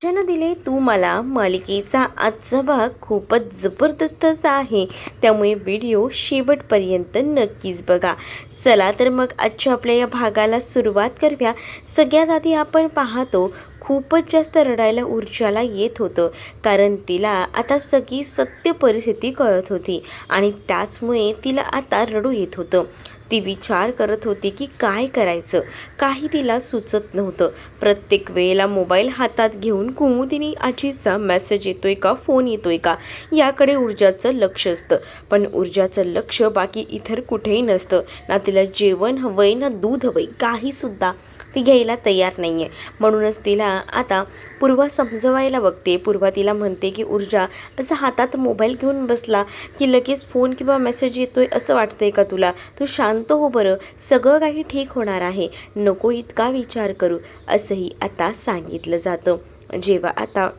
ज्यानं दिले तू मला मालिकेचा आजचा भाग खूपच जबरदस्त आहे, त्यामुळे व्हिडिओ शेवटपर्यंत नक्कीच बघा. चला तर मग आजच्या आपल्या या भागाला सुरुवात करूया. सगळ्यात आधी आपण पाहतो खूपच जास्त रडायला ऊर्जाला येत होतं, कारण तिला आता सगळी सत्य परिस्थिती कळत होती आणि त्याचमुळे तिला आता रडू येत होतं. ती विचार करत होती की काय करायचं, काही तिला सुचत नव्हतं. प्रत्येक वेळेला मोबाईल हातात घेऊन कुमुदिनी आजीचा मेसेज येतोय का, फोन येतोय का, याकडे ऊर्जाचं लक्ष असतं. पण ऊर्जाचं लक्ष बाकी इतर कुठेही नसतं. ना तिला जेवण हवंय ना दूध हवंय, काहीसुद्धा ती घ्यायला तयार नाही आहे. म्हणूनच तिला आता पूर्वा समजवायला बघते. पूर्वा तिला म्हणते की ऊर्जा, असं हातात मोबाईल घेऊन बसला की लगेच फोन किंवा मेसेज येतोय असं वाटतंय का तुला? तू शांत हो बरं, सगळं काही ठीक होणार आहे, नको इतका विचार करू, असंही आता सांगितलं जातं. जेव्हा आता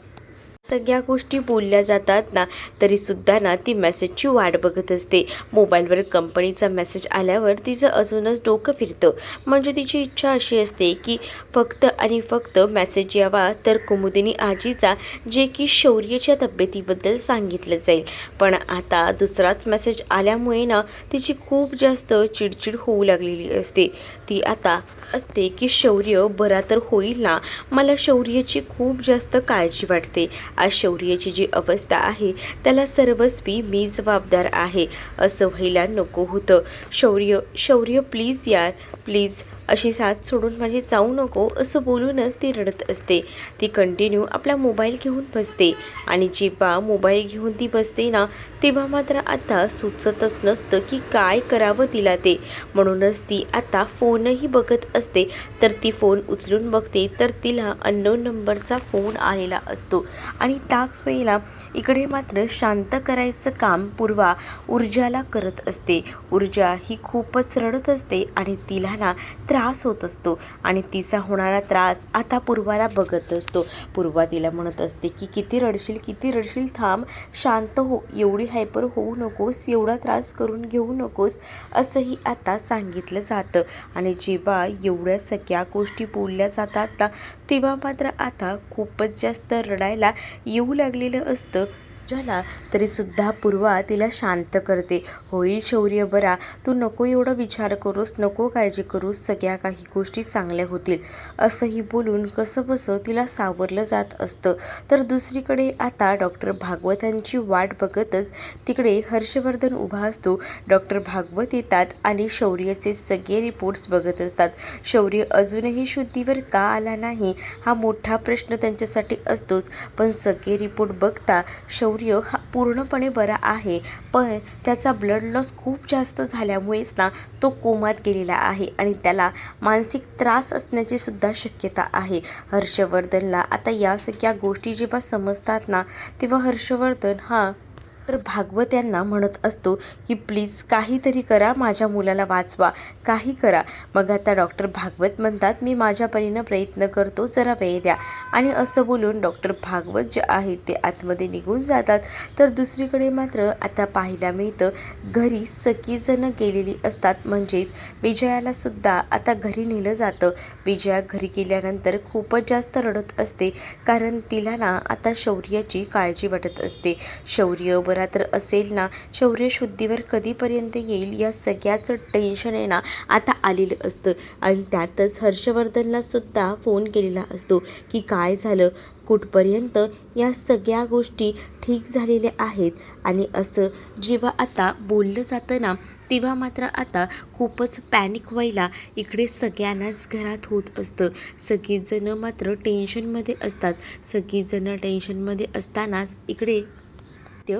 सगळ्या गोष्टी बोलल्या जातात ना, तरीसुद्धा ना ती मेसेजची वाट बघत असते. मोबाईलवर कंपनीचा मेसेज आल्यावर तिचं अजूनच डोकं फिरतं. म्हणजे तिची इच्छा अशी असते की फक्त आणि फक्त मेसेज यावा तर कुमुदिनी आजीचा, जे की शौर्यच्या तब्येतीबद्दल सांगितलं जाईल. पण आता दुसराच मेसेज आल्यामुळे ना तिची खूप जास्त चिडचिड होऊ लागलेली असते. ती आता असते की शौर्य बरा तर होईल ना, मला शौर्याची खूप जास्त काळजी वाटते. आज शौर्याची जी अवस्था आहे त्याला सर्वस्वी मी जबाबदार आहे, असं व्हायला नको होतं. शौर्य शौर्य प्लीज यार, प्लीज अशी साथ सोडून माझी जाऊ नको, असं बोलूनच ती रडत असते. ती कंटिन्यू आपला मोबाईल घेऊन बसते आणि जेव्हा मोबाईल घेऊन ती बसते ना, तेव्हा मात्र आता सुचतच नसतं की काय करावं तिला ते. म्हणूनच ती आता फोनही बघत असते. तर ती फोन उचलून बघते तर तिला अननोन नंबरचा फोन आलेला असतो आणि त्याच वेळेला इकडे मात्र शांत करायचं काम पूर्वा ऊर्जाला करत असते. ऊर्जा ही खूपच रडत असते आणि तिला ना त्रास होत असतो आणि तिचा होणारा त्रास आता पूर्वाला बघत असतो. पूर्वा तिला म्हणत असते की किती रडशील, किती रडशील, थांब, शांत हो, एवढी हायपर होऊ नकोस, एवढा त्रास करून घेऊ नकोस, असंही आता सांगितलं जातं. आणि जेव्हा एवढ्या सगळ्या गोष्टी बोलल्या जातात ना, तेव्हा मात्र आता खूपच जास्त रडायला येऊ लागलेलं असतं. ज्याला तरीसुद्धा पूर्वा तिला शांत करते. होईल शौर्य बरा, तू नको एवढा विचार करूस, नको काळजी करूस, सगळ्या काही गोष्टी चांगल्या होतील, असंही बोलून कसंबसं तिला सावरलं जात असतं. तर दुसरीकडे आता डॉक्टर भागवतांची वाट बघतच तिकडे हर्षवर्धन उभा असतो. डॉक्टर भागवत येतात आणि शौर्याचे सगळे रिपोर्ट्स बघत असतात. शौर्य अजूनही शुद्धीवर का आला नाही, हा मोठा प्रश्न त्यांच्यासाठी असतोच. पण सगळे रिपोर्ट बघता शौर्य हा पूर्णपणे बरा आहे, पण त्याचा ब्लड लॉस खूप जास्त झाल्यामुळेच ना तो कोमात गेलेला आहे आणि त्याला मानसिक त्रास असण्याची सुद्धा शक्यता आहे. हर्षवर्धनला आता या सगळ्या गोष्टी जेव्हा समजतात ना, तेव्हा हर्षवर्धन हा तर भागवत यांना म्हणत असतो की प्लीज काहीतरी करा, माझ्या मुलाला वाचवा, काही करा. मग आता डॉक्टर भागवत म्हणतात मी माझ्या परीनं प्रयत्न करतो, जरा वेळ द्या. आणि असं बोलून डॉक्टर भागवत जे आहेत ते आतमध्ये निघून जातात. तर दुसरीकडे मात्र आता पाहायला मिळतं घरी सगळीजणं गेलेली असतात. म्हणजेच विजयाला सुद्धा आता घरी नेलं जातं. विजया घरी गेल्यानंतर खूपच जास्त रडत असते, कारण तिला ना आता शौर्याची काळजी वाटत असते. शौर्य बरा तर असेल ना, शौर्य शुद्धीवर कधीपर्यंत येईल, या सगळ्याचं टेन्शन आहे ना आता आलेलं असतं. आणि त्यातच हर्षवर्धनला सुद्धा फोन केलेला असतो की काय झालं, कुठपर्यंत या सगळ्या गोष्टी ठीक झालेल्या आहेत. आणि असं जेव्हा आता बोललं जातं ना, तेव्हा मात्र आता खूपच पॅनिक व्हायला इकडे सगळ्यांनाच घरात होत असतं. सगळीजणं मात्र टेन्शनमध्ये असतात. सगळीजणं टेन्शनमध्ये असतानाच इकडे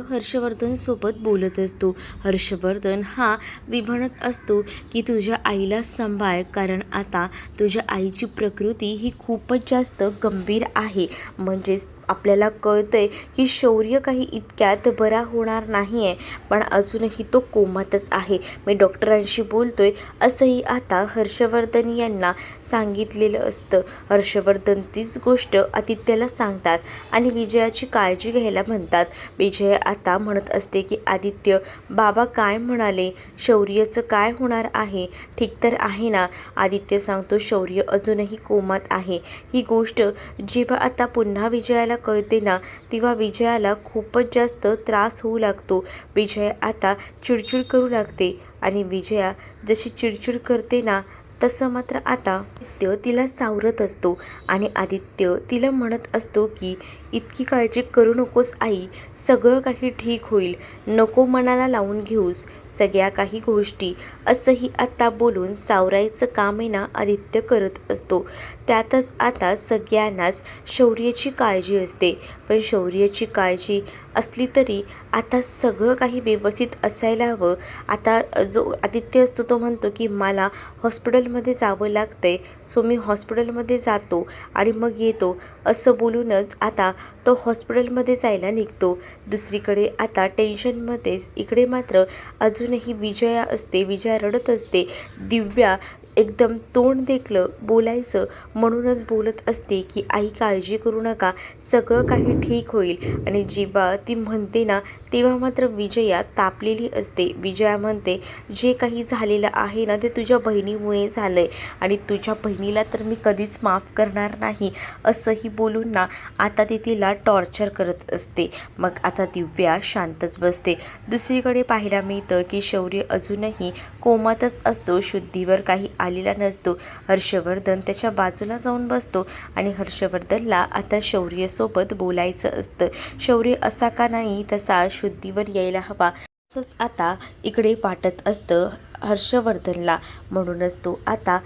हर्षवर्धनसोबत बोलत असतो. हर्षवर्धन हा म्हणत असतो की तुझ्या आईला सांभाळ, कारण आता तुझ्या आईची प्रकृती ही खूपच जास्त गंभीर आहे. म्हणजेच आपल्याला कळतंय की शौर्य काही इतक्यात बरा होणार नाही आहे, पण अजूनही तो कोमातच आहे. मी डॉक्टरांशी बोलतोय असंही आता हर्षवर्धन यांना सांगितलेलं असतं. हर्षवर्धन तीच गोष्ट आदित्यला सांगतात आणि विजयाची काळजी घ्यायला म्हणतात. विजय आता म्हणत असते की आदित्य, बाबा काय म्हणाले, शौर्यचं काय होणार आहे, ठीक तर आहे ना? आदित्य सांगतो शौर्य अजूनही कोमात आहे. ही गोष्ट जेव्हा आता पुन्हा विजयाला कळते ना, तेव्हा विजयाला खूपच जास्त त्रास होऊ लागतो. विजय आता चिडचिड करू लागते आणि विजया जशी चिडचिड करते ना, तसं मात्र आता आदित्य तिला सावरत असतो आणि आदित्य तिला म्हणत असतो की इतकी काळजी करू नकोस आई, सगळं काही ठीक होईल, नको मनाला लावून घेऊस सगळ्या काही गोष्टी, असंही आता बोलून सावरायचं काम आहे ना आदित्य करत असतो. त्यातच आता सगळ्यांनाच शौर्याची काळजी असते, पण शौर्याची काळजी असली तरी आता सगळं काही व्यवस्थित असायला हवं. आता जो आदित्य असतो तो म्हणतो की मला हॉस्पिटलमध्ये जावं लागतंय, सो मी हॉस्पिटलमध्ये जातो आणि मग येतो, असं बोलूनच आता तो हॉस्पिटलमध्ये जायला निघतो. दुसरीकडे आता टेन्शनमध्येच इकडे मात्र अजूनही विजया असते. विजया रडत असते. दिव्या एकदम तोंड देखलं बोलायचं म्हणूनच बोलत असते की आई काळजी करू नका, सगळं काही ठीक होईल. आणि जेव्हा ती म्हणते ना, तेव्हा मात्र विजया तापलेली असते. विजया म्हणते जे काही झालेलं आहे ना ते तुझ्या बहिणीमुळे झालं आहे आणि तुझ्या बहिणीला तर मी कधीच माफ करणार नाही, असंही बोलून ना आता ती तिला टॉर्चर करत असते. मग आता दिव्या शांतच बसते. दुसरीकडे पाहायला मिळतं की शौर्य अजूनही कोमातच असतो, शुद्धीवर काही आलेला नसतो. हर्षवर्धन त्याच्या बाजूला जाऊन बसतो आणि हर्षवर्धनला आता शौर्यसोबत बोलायचं असतं. शौर्य असा का नाही तसा शुद्धीवर यायला हवा, असंच आता इकडे वाटत असतं हर्षवर्धनला. म्हणूनच तो आता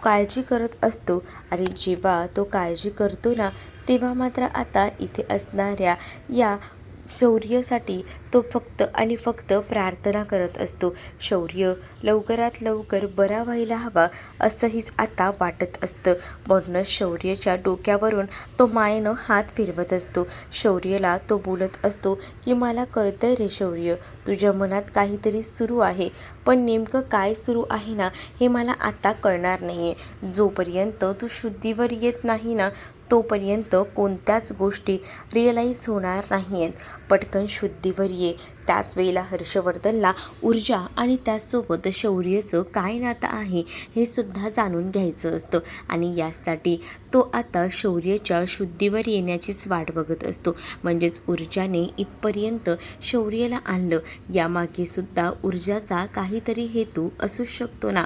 काळजी करत असतो आणि जेव्हा तो काळजी करतो ना, तेव्हा मात्र आता इथे असणाऱ्या या शौर्यसाठी तो फक्त आणि फक्त प्रार्थना करत असतो. शौर्य लवकरात लवकर बरा व्हायला हवा असंहीच आता वाटत असतं. म्हणूनच शौर्याच्या डोक्यावरून तो मायेनं हात फिरवत असतो. शौर्यला तो बोलत असतो की मला कळतंय रे शौर्य, तुझ्या मनात काहीतरी सुरू आहे, पण नेमकं काय सुरू आहे ना हे मला आता कळणार नाही आहे. जोपर्यंत तू शुद्धीवर येत नाही ना, तोपर्यंत कोणत्याच गोष्टी रिअलाईज होणार नाही आहेत. पटकन शुद्धीवर ये. त्याच वेळेला हर्षवर्धनला ऊर्जा आणि त्याचसोबत शौर्याचं काय नातं आहे हे सुद्धा जाणून घ्यायचं असतं आणि यासाठी तो आता शौर्याच्या शुद्धीवर येण्याचीच वाट बघत असतो. म्हणजेच ऊर्जाने इथपर्यंत शौर्याला आणलं, यामागे सुद्धा ऊर्जाचा काहीतरी हेतू असू शकतो ना,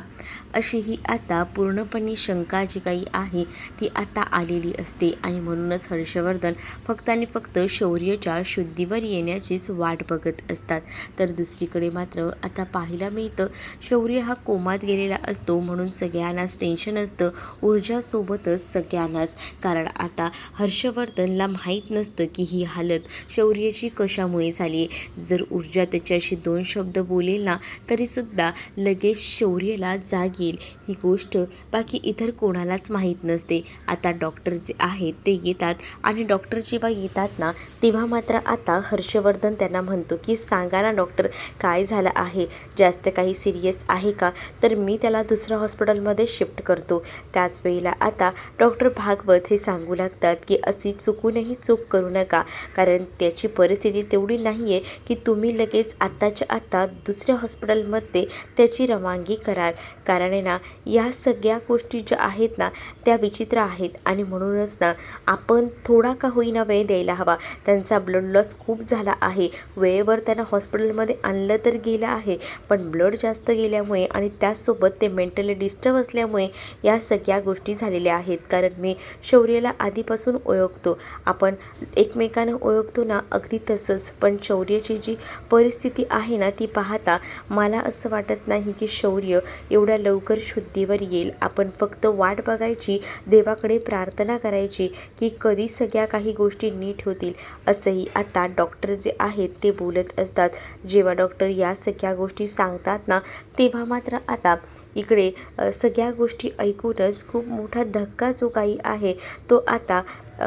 अशी ही आता पूर्णपणे शंका जी काही आहे ती आता आलेली असते. आणि म्हणूनच हर्षवर्धन फक्त आणि फक्त शौर्याच्या शुद्धीवर येण्याचीच वाट बघत असतात. तर दुसरीकडे मात्र आता पाहायला मिळतं शौर्य हा कोमात गेलेला असतो, म्हणून सगळ्यांनाच टेन्शन असतं, ऊर्जासोबतच सगळ्यांनाच. कारण आता हर्षवर्धनला माहीत नसतं की ही हालत शौर्याची कशामुळे झाली. जर ऊर्जा त्याच्याशी 2 शब्द बोलेल ना तरीसुद्धा लगेच शौर्याला जाग येईल, ही गोष्ट बाकी इतर कोणालाच माहीत नसते. आता डॉक्टर जे आहेत ते येतात आणि डॉक्टर जेव्हा येतात ना तेव्हा मात्र आता हर्षवर्धन त्यांना म्हणतो की सांगा ना डॉक्टर, काय झालं आहे, जास्त काही सिरियस आहे का, तर मी त्याला दुसऱ्या हॉस्पिटलमध्ये शिफ्ट करतो. त्याच वेळेला आता डॉक्टर भागवत हे सांगू लागतात की अशी चुकूनही चूक करू नका, कारण त्याची परिस्थिती तेवढी नाही आहे की तुम्ही लगेच आत्ताच्या आत्ता दुसऱ्या हॉस्पिटलमध्ये त्याची रवानगी कराल. कारण आहे ना या सगळ्या गोष्टी ज्या आहेत ना त्या विचित्र आहेत आणि म्हणूनच ना आपण थोडा का होईना वेळ द्यायला हवा. त्यांचा ब्लड लॉस खूप झाला आहे, वेळेवर त्यांना हॉस्पिटलमध्ये आणलं तर गेलं आहे, पण ब्लड जास्त गेल्यामुळे आणि त्याचसोबत ते मेंटली डिस्टर्ब असल्यामुळे या सगळ्या गोष्टी झालेल्या आहेत. कारण मी शौर्याला आधीपासून ओळखतो, आपण एकमेकांना ओळखतो ना, अगदी तसंच. पण शौर्याची जी परिस्थिती आहे ना ती पाहता मला असं वाटत नाही की शौर्य एवढ्या लवकर शुद्धीवर येईल. आपण फक्त वाट बघायची, देवाकडे प्रार्थना करायची की कधी सगळ्या काही गोष्टी नीट होतील, असंही आता डॉक्टर जे आहेत ते बोलत असतात. जेव्हा डॉक्टर या सगळ्या गोष्टी सांगतात ना तेव्हा मात्र आता इकडे सगळ्या गोष्टी ऐकूनच खूप मोठा धक्का जो काही आहे तो आता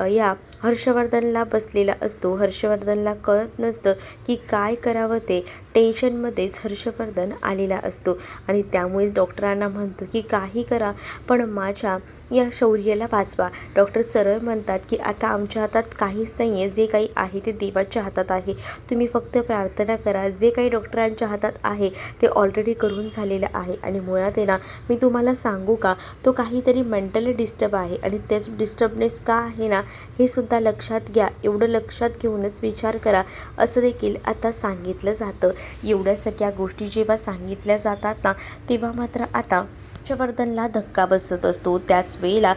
या हर्षवर्धनला बसलेला असतो. हर्षवर्धनला कळत नसतं की काय करावं ते. टेन्शनमध्येच हर्षवर्धन आलेला असतो आणि त्यामुळेच डॉक्टरांना म्हणतो की काही करा पण माझ्या या शौर्याला वाचवा. डॉक्टर सरळ म्हणतात की आता आमच्या हातात काहीच नाही आहे, जे काही आहे ते देवाच्या हातात आहे. तुम्ही फक्त प्रार्थना करा. जे काही डॉक्टरांच्या हातात आहे ते ऑलरेडी करून झालेलं आहे आणि मुळात आहे ना, मी तुम्हाला सांगू का, तो काहीतरी मेंटली डिस्टर्ब आहे आणि त्याच डिस्टर्बनेस का आहे ना हे सुद्धा लक्षात घ्या. एवढं लक्षात घेऊनच विचार करा असं देखील आता सांगितलं जातं. एवढ्या सगळ्या गोष्टी जेव्हा सांगितल्या जातात ना तेव्हा मात्र आता हर्षवर्धनला धक्का बसत असतो. त्याच वेळेला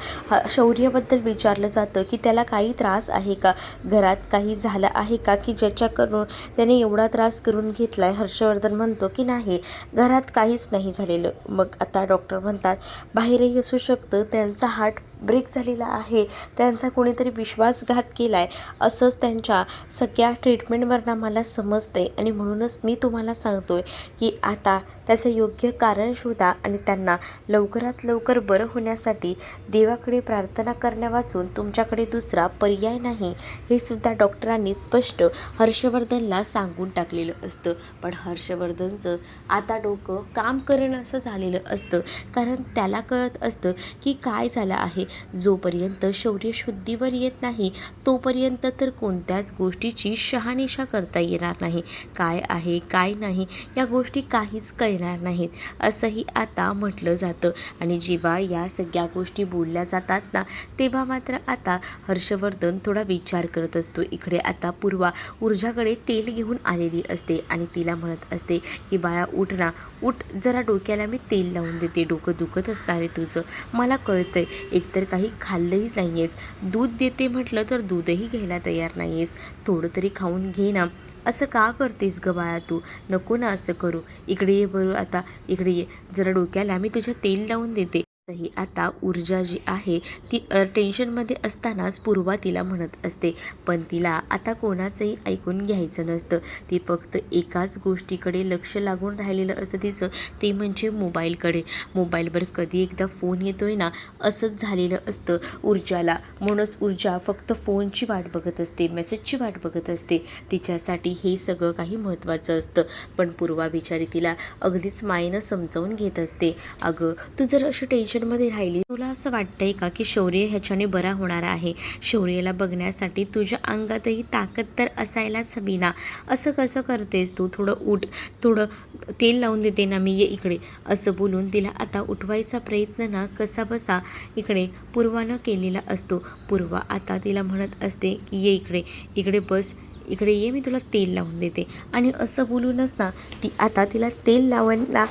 शौर्याबद्दल विचारलं जातं की त्याला काही त्रास आहे का, घरात काही झालं आहे का की ज्याच्याकडून त्याने एवढा त्रास करून घेतला आहे. हर्षवर्धन म्हणतो की नाही, घरात काहीच नाही झालेलं. मग आता डॉक्टर म्हणतात बाहेरही असू शकतं, त्यांचा हार्ट ब्रेक झालेला आहे, त्यांचा कोणीतरी विश्वासघात केला आहे असंच त्यांच्या सगळ्या ट्रीटमेंटवरनं मला समजतंय आणि म्हणूनच मी तुम्हाला सांगतोय की आता त्याचं योग्य कारण शोधा आणि त्यांना लवकरात लवकर बरं होण्यासाठी देवाकडे प्रार्थना करण्यावाचून तुमच्याकडे दुसरा पर्याय नाही, हे सुद्धा डॉक्टरांनी स्पष्ट हर्षवर्धनला सांगून टाकलेलं असतं. पण हर्षवर्धनचं आता डोकं काम करणं असं झालेलं असतं, कारण त्याला कळत असतं की काय झालं आहे. जोपर्यंत शौर्य शुद्धीवर येत नाही तोपर्यंत तर कोणत्याच गोष्टीची शहानिशा करता येणार नाही. काय आहे काय नाही या गोष्टी काहीच कळणार नाहीत असंही आता म्हटलं जातं. आणि जेव्हा या सगळ्या गोष्टी बोलल्या जातात ना तेव्हा मात्र आता हर्षवर्धन थोडा विचार करत असतो. इकडे आता पूर्वा ऊर्जाकडे तेल घेऊन आलेली असते आणि तिला म्हणत असते की बाया उठ ना, उठ जरा, डोक्याला मी तेल लावून देते, डोकं दुखत असणार आहे तुझं, मला कळतंय. एकतर काही खाल्लंहीच नाही आहेस, दूध देते म्हटलं तर दूधही घ्यायला तयार नाही आहेस, थोडं तरी खाऊन घे ना, असं का करतेस ग बाळा तू, नको ना असं करू, इकडे ये बरं, आता इकडे ये जरा, डोक्याला मी तुझ्या तेल लावून देते. ही आता ऊर्जा जी आहे ती टेन्शनमध्ये असतानाच पूर्वा तिला म्हणत असते. पण तिला आता कोणाचंही ऐकून घ्यायचं नसतं. ती फक्त एकाच गोष्टीकडे लक्ष लागून राहिलेलं असतं तिचं, ते म्हणजे मोबाईलकडे. मोबाईलवर कधी एकदा फोन येतोय ना असंच झालेलं असतं ऊर्जाला. म्हणूनच ऊर्जा फक्त फोनची वाट बघत असते, मेसेजची वाट बघत असते. तिच्यासाठी हे सगळं काही महत्त्वाचं असतं. पण पूर्वा बिचारी तिला अगदीच मायेनं समजावून घेत असते. अगं तू जर अशी टेन्शनमध्ये राहिली, तुला असं वाटतंय का की शौर्य ह्याच्याने बरा होणार आहे, शौर्याला बघण्यासाठी तुझ्या अंगातही ताकद तर असायलाच हवी ना, असं कसं करतेस तू, थोडं उठ, थोडं तेल लावून देते ना मी, ये इकडे, असं बोलून तिला आता उठवायचा प्रयत्न ना कसा बसा इकडे पूर्वानं केलेला असतो. पूर्वा आता तिला म्हणत असते की ये इकडे, इकडे बस, इकडे ये, मी तुला तेल लावून देते. आणि असं बोलूनच ना ती आता तिला तेल लावायला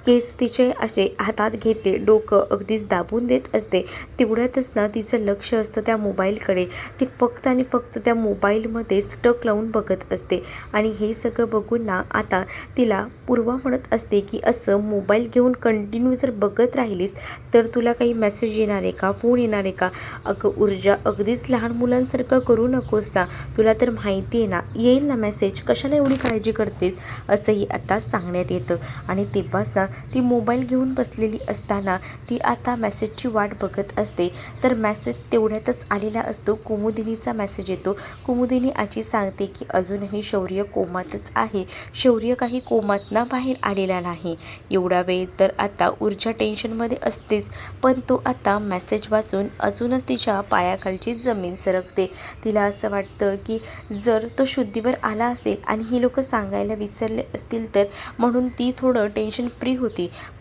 केस तिचे असे हातात घेते, डोकं अगदीच दाबून देत असते. तेवढ्यातच ना तिचं लक्ष असतं त्या मोबाईलकडे. ती फक्त आणि फक्त त्या मोबाईलमध्येच टक लावून बघत असते आणि हे सगळं बघून ना आता तिला पूर्वा म्हणत असते की असं मोबाईल घेऊन कंटिन्यू जर बघत राहिलीस तर तुला काही मेसेज येणार आहे का, फोन येणार आहे का. अगं ऊर्जा, अगदीच लहान मुलांसारखं करू नकोस ना, तुला तर माहिती आहे ना येईल ना मेसेज, कशाला एवढी काळजी करतेस, असंही आता सांगण्यात येतं. आणि तेव्हाच ना ती मोबाईल घेऊन बसलेली असताना ती आता मेसेजची वाट बघत असते. तर मेसेज तेवढ्यातच आलेला असतो, कुमुदिनीचा मेसेज येतो. कुमुदिनी आजी सांगते की अजूनही शौर्य कोमातच आहे, शौर्य काही कोमातना बाहेर आलेला नाही. एवढा वेळ तर आता ऊर्जा टेन्शनमध्ये असतेच, पण तो आता मेसेज वाचून अजूनच तिच्या पायाखालची जमीन सरकते. तिला असं वाटतं की जर तो शुद्धीवर आला असेल आणि ही लोक सांगायला विसरले असतील तर, म्हणून ती थोडं टेन्शन फ्री होती.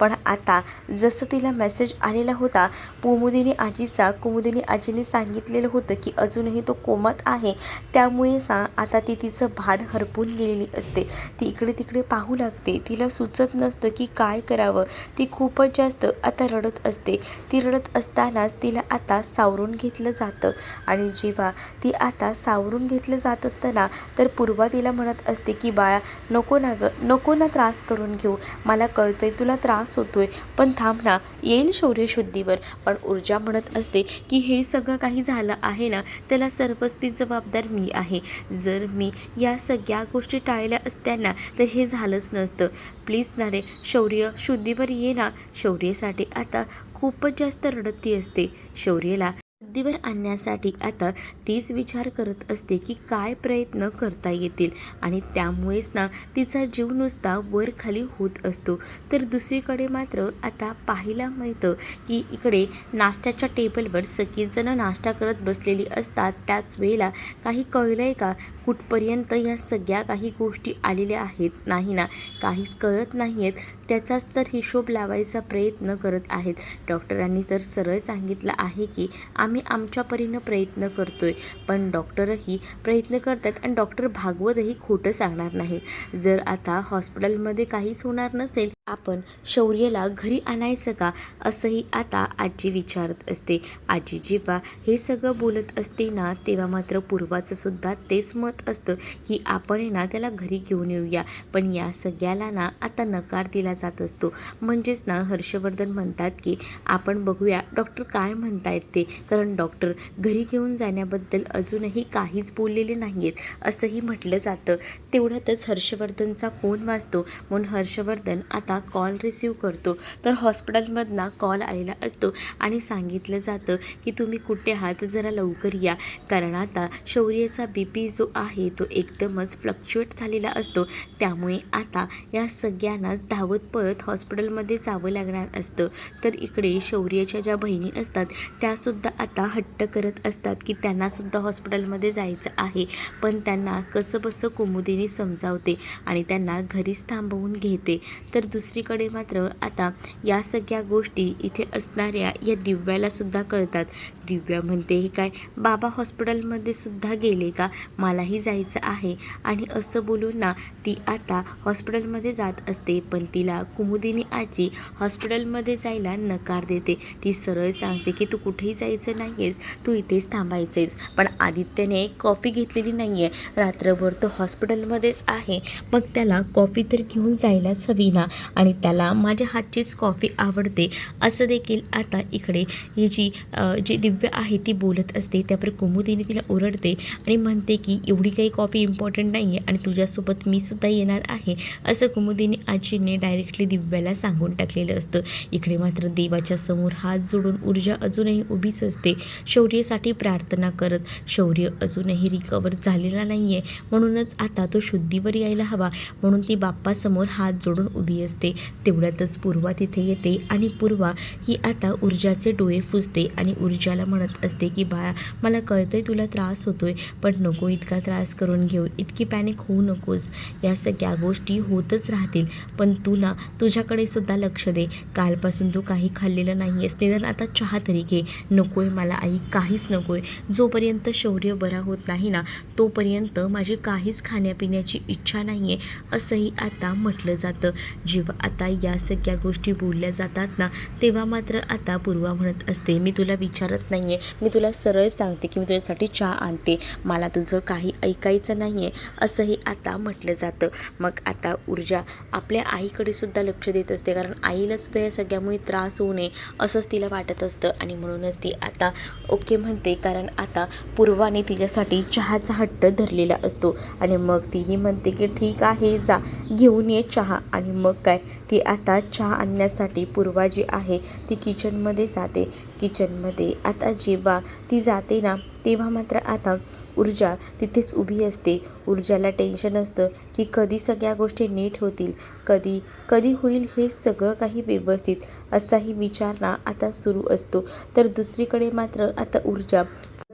पण आता जसं तिला मेसेज आलेला होता कुमुदिनी आजीचा, कुमुदिनी आजीने सांगितलेलं होतं की अजूनही तो कोमात आहे, त्यामुळे ना आता ती तिचं भान हरपून गेलेली असते. ती इकडे तिकडे पाहू लागते, तिला सुचत नसतं की काय करावं. ती खूपच जास्त आता रडत असते. ती रडत असतानाच तिला आता सावरून घेतलं जातं आणि जेव्हा ती आता सावरून घेतलं जात असताना तर पूर्वा तिला म्हणत असते की बाळा नको ना गं, नको ना त्रास करून घेऊ, मला कळतं कळतंय तुला त्रास होतोय, पण थांब ना, येईल शौर्य शुद्धीवर. पण ऊर्जा म्हणत असते की हे सगळं काही झालं आहे ना, त्याला सर्वस्वी जबाबदार मी आहे. जर मी या सगळ्या गोष्टी टाळल्या असत्या ना तर हे झालंच नसतं. प्लीज ना रे शौर्य, शुद्धीवर ये ना. शौर्यसाठी आता खूपच जास्त रडती असते. शौर्यला शुद्धीवर आणण्यासाठी आता तीच विचार करत असते की काय प्रयत्न करता येतील, आणि त्यामुळेच ना तिचा जीव नुसता वर खाली होत असतो. तर दुसरीकडे मात्र आता पाहायला मिळतं की इकडे नाश्त्याच्या टेबलवर सगळीजणं नाश्ता करत बसलेली असतात. त्याच वेळेला काही कळलंय का कुठपर्यंत या सगळ्या काही गोष्टी आलेल्या आहेत? नाही ना, काहीच कळत नाही आहेत. त्याचाच तर हिशोब लावायचा प्रयत्न करत आहेत. डॉक्टरांनी तर सरळ सांगितलं आहे की आम्ही आमच्या परीनं प्रयत्न करतोय, पण डॉक्टरही प्रयत्न करतात आणि डॉक्टर भागवतही खोटं सांगणार नाहीत. जर आता हॉस्पिटलमध्ये काहीच होणार नसेल, आपण शौर्यला घरी आणायचं का, असंही आता आजी विचारत असते. आजी जेव्हा हे सगळं बोलत असते ना तेव्हा मात्र पूर्वाचं सुद्धा तेच मत असतं की आपण ना त्याला घरी घेऊन येऊया. पण या सगळ्याला ना आता नकार दिला जात असतो. म्हणजेच ना हर्षवर्धन म्हणतात की आपण बघूया डॉक्टर काय म्हणतायत ते, कारण डॉक्टर घरी घेऊन जाण्याबद्दल अजूनही काहीच बोललेले नाही आहेत असंही म्हटलं जातं. तेवढ्यातच हर्षवर्धनचा फोन वाजतो. म्हणून हर्षवर्धन आता कॉल रिसीव करतो. तर हॉस्पिटलमधनं कॉल आलेला असतो आणि सांगितलं जातं की तुम्ही कुठे आहात, जरा लवकर या, कारण आता शौर्याचा BP जो आहे तो एकदमच फ्लक्च्युएट झालेला असतो. त्यामुळे आता या सगळ्यांनाच धावत पळत हॉस्पिटलमध्ये जावं लागणार असतं. तर इकडे शौर्याच्या ज्या बहिणी असतात त्यासुद्धा आता हट्ट करत असतात की त्यांनासुद्धा हॉस्पिटलमध्ये जायचं आहे. पण त्यांना कसंबसं कुमुदिनी समजावते आणि त्यांना घरीच थांबवून घेते. तर दुसरीकडे मात्र आता या सगळ्या गोष्टी इथे असणाऱ्या या दिव्यालासुद्धा कळतात. दिव्या म्हणते हे काय बाबा हॉस्पिटलमध्ये सुद्धा गेले का, मलाही जायचं आहे. आणि असं बोलून ना ती आता हॉस्पिटलमध्ये जात असते. पण तिला कुमुदिनी आजी हॉस्पिटलमध्ये जायला नकार देते. ती सरळ सांगते की तू कुठेही जायचं नाही आहेस, तू इथेच थांबायचं आहेस. पण आदित्यने कॉफी घेतलेली नाही आहे, रात्रभर तो हॉस्पिटलमध्येच आहे, मग त्याला कॉफी तर घेऊन जायलाच हवी ना, आणि त्याला माझ्या हातचीच कॉफी आवडते, असं देखील आता इकडे ही जी दिव्या आहे ती बोलत असते. त्यावर कुमुदिनी तिला ओरडते आणि म्हणते की एवढी काही कॉफी इम्पॉर्टंट नाही आहे आणि तुझ्यासोबत मी सुद्धा येणार आहे, असं कुमुदिनी आजीने डायरेक्टली दिव्याला सांगून टाकलेलं असतं. इकडे मात्र देवाच्या समोर हात जोडून ऊर्जा अजूनही उभीच असते, शौर्यासाठी प्रार्थना करत. शौर्य अजूनही रिकवर झालेला नाही आहे, म्हणूनच आता तो शुद्धीवर यायला हवा, म्हणून ती बाप्पासमोर हात जोडून उभी असते. तेवढ्यातच पूर्वा तिथे येते आणि पूर्वा ही आता ऊर्जाचे डोळे पुसते आणि ऊर्जाला म्हणत असते की बाळा, मला कळतंय तुला त्रास होतोय, पण नको इतका त्रास करून घेऊ, इतकी पॅनिक होऊ नकोस. या सगळ्या गोष्टी होतच राहतील, पण तू ना तुझ्याकडे सुद्धा लक्ष दे. कालपासून तू काही खाल्लेलं नाही आहेस, निदान आता चहा तरी घे. नको आहे मला आई, काहीच नको आहे. जोपर्यंत शौर्य बरा होत नाही ना तोपर्यंत माझी काहीच खाण्यापिण्याची इच्छा नाही आहे, असंही आता म्हटलं जातं. जेव्हा आता या सगळ्या गोष्टी बोलल्या जातात ना तेव्हा मात्र आता पूर्वा म्हणत असते मी तुला विचारत नाही आहे, मी तुला सरळ सांगते की मी तुझ्यासाठी चहा आणते, मला तुझं काही ऐकायचं नाही आहे, असंही आता म्हटलं जातं. मग आता ऊर्जा आपल्या आईकडे सुद्धा लक्ष देत असते, कारण आईला सुद्धा या सगळ्यामुळे त्रास होऊ नये असंच तिला वाटत असतं आणि म्हणूनच ती आता ओके म्हणते. कारण आता पूर्वाने तिच्यासाठी चहाचा हट्ट धरलेला असतो आणि मग तीही म्हणते की ठीक आहे जा घेऊन ये चहा. आणि मग काय ती आता चहा आणण्यासाठी पूर्वा जी आहे ती किचनमध्ये जाते. किचनमध्ये आता जेव्हा ती जाते ना तेव्हा मात्र आता ऊर्जा तिथेच उभी असते. ऊर्जाला टेन्शन असतं की कधी सगळ्या गोष्टी नीट होतील, कधी होईल हे सगळं काही व्यवस्थित, असाही विचार ना आता सुरू असतो. तर दुसरीकडे मात्र आता ऊर्जा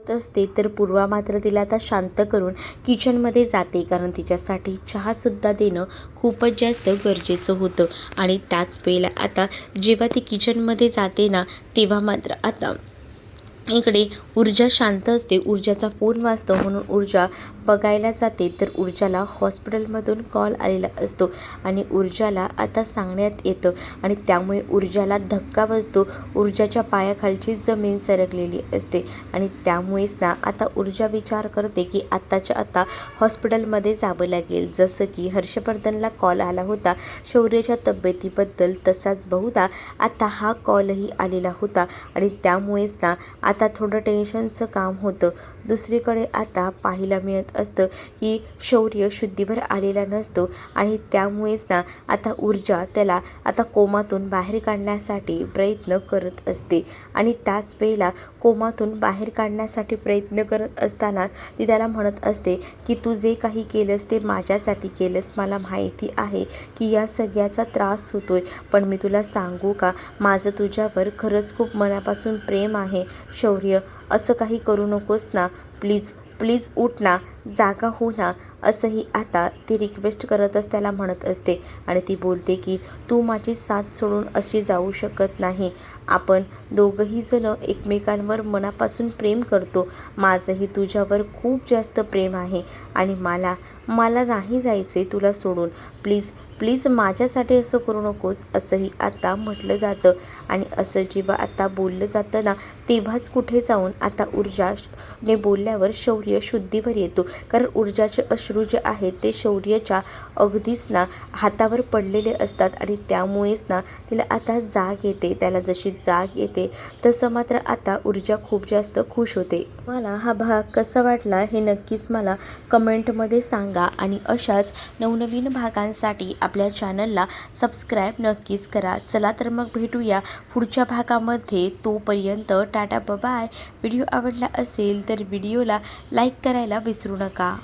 असते, तर पूर्वा मात्र तिला आता शांत करून किचनमध्ये जाते, कारण तिच्यासाठी चहासुद्धा देणं खूपच जास्त गरजेचं होतं. आणि त्याच वेळेला आता जेव्हा ती किचनमध्ये जाते ना तेव्हा मात्र आता इकडे ऊर्जा शांत असते. ऊर्जाचा फोन वाजतो म्हणून ऊर्जा बघायला जाते तर ऊर्जाला हॉस्पिटलमधून कॉल आलेला असतो आणि ऊर्जाला आता सांगण्यात येतं आणि त्यामुळे ऊर्जाला धक्का बसतो. ऊर्जाच्या पायाखालची जमीन सरकलेली असते आणि त्यामुळेच ना आता ऊर्जा विचार करते की आत्ताच्या आता हॉस्पिटलमध्ये जावं लागेल. जसं की हर्षवर्धनला कॉल आला होता शौर्याच्या तब्येतीबद्दल, तसाच बहुधा आता हा कॉलही आलेला होता आणि त्यामुळेच ना आता थोडं टेन्शनचं काम होतं. दुसरीकडे आता पाहायला मिळत असतं की शौर्य शुद्धीवर आलेला नसतो आणि त्यामुळेच ना आता ऊर्जा त्याला आता कोमातून बाहेर काढण्यासाठी प्रयत्न करत असते आणि त्याच वेळेला कोमातून बाहेर काढण्यासाठी प्रयत्न करत असताना ती त्याला म्हणत असते की तू जे काही केलंस ते माझ्यासाठी केलंस. मला माहिती आहे की या सगळ्याचा त्रास होतोय, पण मी तुला सांगू का, माझं तुझ्यावर खरंच खूप मनापासून प्रेम आहे. शौर्य, असं काही करू नकोस ना, प्लीज प्लीज उठ ना, जागा हो ना, असंही आता ती रिक्वेस्ट करतच त्याला म्हणत असते आणि ती बोलते की तू माझी साथ सोडून अशी जाऊ शकत नाही. आपण दोघंही जण एकमेकांवर मनापासून प्रेम करतो. माझंही तुझ्यावर खूप जास्त प्रेम आहे आणि मला नाही जायचे तुला सोडून. प्लीज प्लीज माझ्यासाठी असं करू नकोस, असंही आता म्हटलं जातं आणि असं जेव्हा आता बोललं जातं ना तेव्हाच कुठे जाऊन आता ऊर्जाने बोलल्यावर शौर्य शुद्धीवर येतो. कारण ऊर्जाचे अश्रू जे आहेत ते शौर्याच्या अगदीच ना हातावर पडलेले असतात आणि त्यामुळेच ना तिला आता जाग येते. त्याला जशी जाग येते तसं मात्र आता ऊर्जा खूप जास्त खुश होते. मला हा भाग कसा वाटला हे नक्कीच मला कमेंटमध्ये सांगा आणि अशाच नवनवीन भागांसाठी आपल्या चॅनलला सबस्क्राईब नक्कीच करा. चला तर मग भेटूया पुढच्या भागामध्ये. तोपर्यंत टाटा बाय. व्हिडिओ आवडला असेल तर व्हिडिओला लाईक करायला विसरू नका.